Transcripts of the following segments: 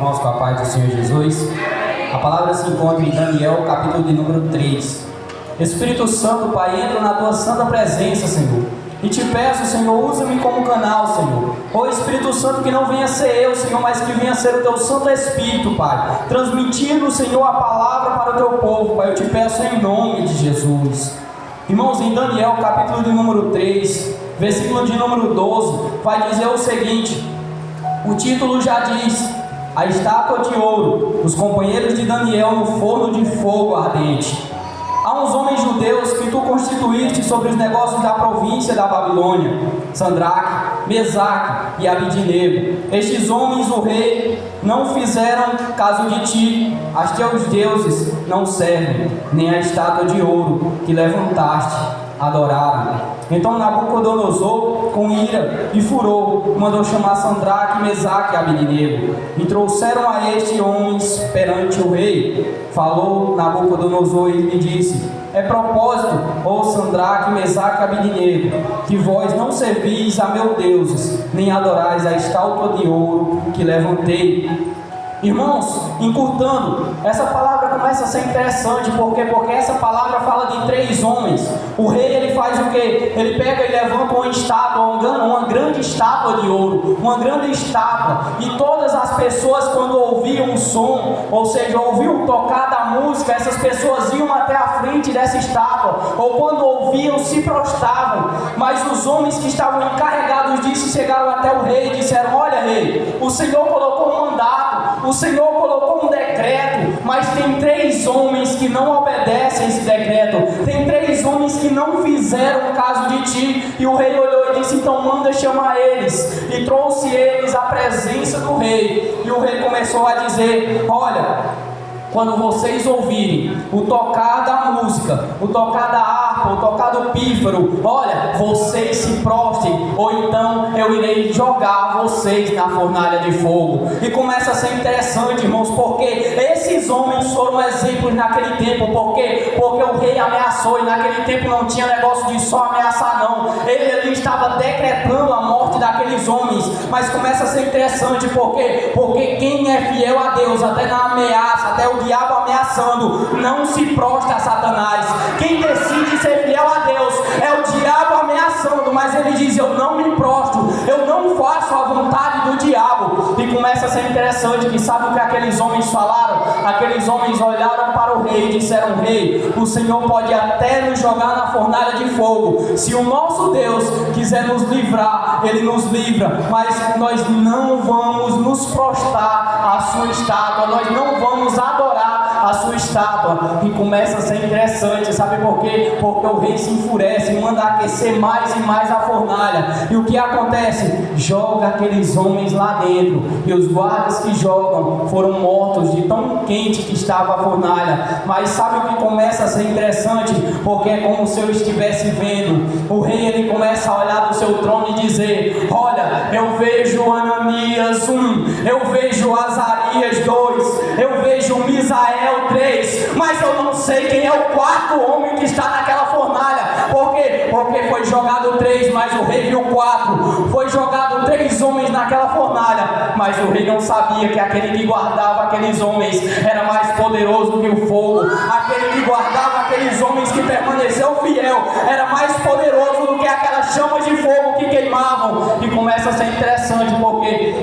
irmãos, com a paz do Senhor Jesus. A palavra se encontra em Daniel, capítulo de número 3. Espírito Santo, Pai, entra na tua santa presença, Senhor. E te peço, Senhor, usa-me como canal, Senhor. Ó Espírito Santo, que não venha ser eu, Senhor, mas que venha ser o teu Santo Espírito, Pai, transmitindo, Senhor, a palavra para o teu povo, Pai. Eu te peço em nome de Jesus. Irmãos, em Daniel, capítulo de número 3, versículo de número 12, vai dizer o seguinte: o título já diz: a estátua de ouro, os companheiros de Daniel no forno de fogo ardente. Há uns homens judeus que tu constituíste sobre os negócios da província da Babilônia, Sadraque, Mesaque e Abidnego. Estes homens, o rei, não fizeram caso de ti. As teus deuses não servem, nem a estátua de ouro que levantaste adoraram. Então Nabucodonosor, com ira e furor, mandou chamar Sadraque, Mesaque e Abidnego, e trouxeram a estes homens perante o rei. Falou Nabucodonosor e lhe disse: é propósito, ó Sadraque, Mesaque e Abidnego, que vós não servis a meus deuses, nem adorais a estátua de ouro que levantei. Irmãos, encurtando, essa palavra começa a ser interessante, porque essa palavra fala de 3 homens. O rei, ele faz o quê? Ele pega e levanta uma estátua, uma grande estátua de ouro, uma grande estátua, e todas as pessoas, quando ouviam o som, ou seja, ouviam tocar da música, essas pessoas iam até a frente dessa estátua, ou quando ouviam, se prostravam. Mas os homens que estavam encarregados disso chegaram até o rei e disseram: olha, rei, o Senhor colocou um mandato, o Senhor colocou um decreto, mas tem 3 homens que não obedecem esse decreto, tem 3 homens que não fizeram caso de ti. E o rei olhou e disse: então manda chamar eles. E trouxe eles à presença do rei, e o rei começou a dizer: olha, quando vocês ouvirem o tocar da música, o tocar da harpa, o tocar do pífaro, olha, vocês se prostrem, ou então eu irei jogar vocês na fornalha de fogo. E começa a ser interessante, irmãos, porque esses homens foram exemplos naquele tempo. Porque o rei ameaçou, e naquele tempo não tinha negócio de só ameaçar, não. Ele estava decretando a morte daqueles homens. Mas começa a ser interessante, porque quem é fiel a Deus, até na ameaça, até o diabo ameaçando, não se prostra a Satanás. Quem decide ser fiel a Deus é o diabo ameaçando, mas ele diz: eu não me prostro, eu não faço a vontade do diabo. E começa a ser interessante, que sabe o que aqueles homens falaram? Aqueles homens olharam para o rei e disseram: rei, o Senhor pode até nos jogar na fornalha de fogo, se o nosso Deus quiser nos livrar, ele nos livra, mas nós não vamos nos prostrar à sua estátua, nós não vamos adorar a sua estátua. E começa a ser interessante, sabe por quê? Porque o rei se enfurece e manda aquecer mais e mais a fornalha. E o que acontece? Joga aqueles homens lá dentro, e os guardas que jogam foram mortos de tão quente que estava a fornalha. Mas sabe o que começa a ser interessante? Porque é como se eu estivesse vendo o rei. Ele começa a olhar do seu trono e dizer: olha, eu vejo Ananias 1, eu vejo Azarias 2, eu vejo Misael 3, mas eu não sei quem é o 4º homem que está naquela fornalha. Por quê? Porque foi jogado 3, mas o rei viu 4. Foi jogado 3 homens naquela fornalha, mas o rei não sabia que aquele que guardava aqueles homens era mais poderoso do que o fogo. Aquele que guardava aqueles homens, que permaneceu fiel, era mais poderoso do que aquelas chamas de fogo que queimavam. E começa a ser interessante,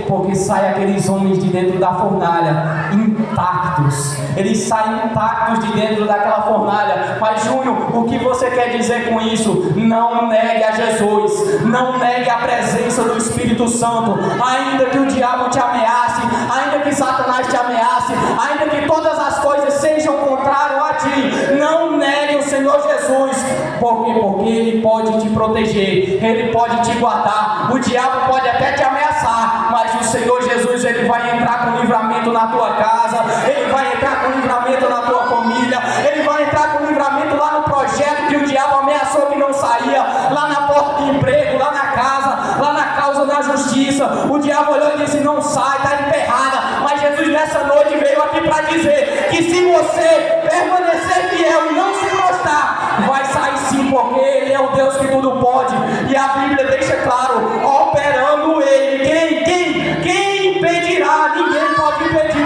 porque saem aqueles homens de dentro da fornalha intactos. Eles saem intactos de dentro daquela fornalha. Mas Júnior, o que você quer dizer com isso? Não negue a Jesus, não negue a presença do Espírito Santo. Ainda que o diabo te ameace, ainda que Satanás te ameace, ainda que todas as coisas sejam contrárias a ti, não negue o Senhor Jesus. Por quê? Porque Ele pode te proteger, Ele pode te guardar. O diabo pode até te ameaçar, mas o Senhor Jesus, Ele vai entrar com livramento na tua casa, Ele vai entrar com livramento na tua família, Ele vai entrar com livramento lá no projeto que o diabo ameaçou que não saía, lá na porta de emprego, lá na casa, lá na causa da justiça. O diabo olhou e disse: não sai, está emperrada. Mas Jesus nessa noite veio aqui para dizer que se você permanecer fiel e não se prostrar, vai sair sim, porque Ele é o Deus que tudo pode. E a Bíblia deixa claro: operando Ele, quem impedirá? Ninguém pode impedir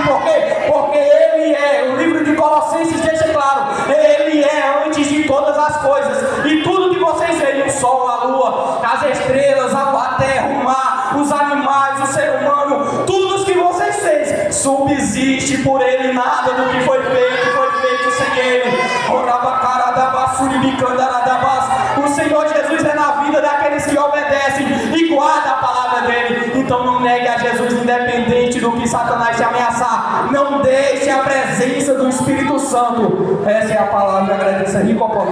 O Senhor Jesus é na vida daqueles que obedecem e guardam a palavra dele. Então não negue a Jesus, independente do que Satanás te ameaçar. Não deixe a presença do Espírito Santo. Essa é a palavra. Agradeço a rica oportunidade.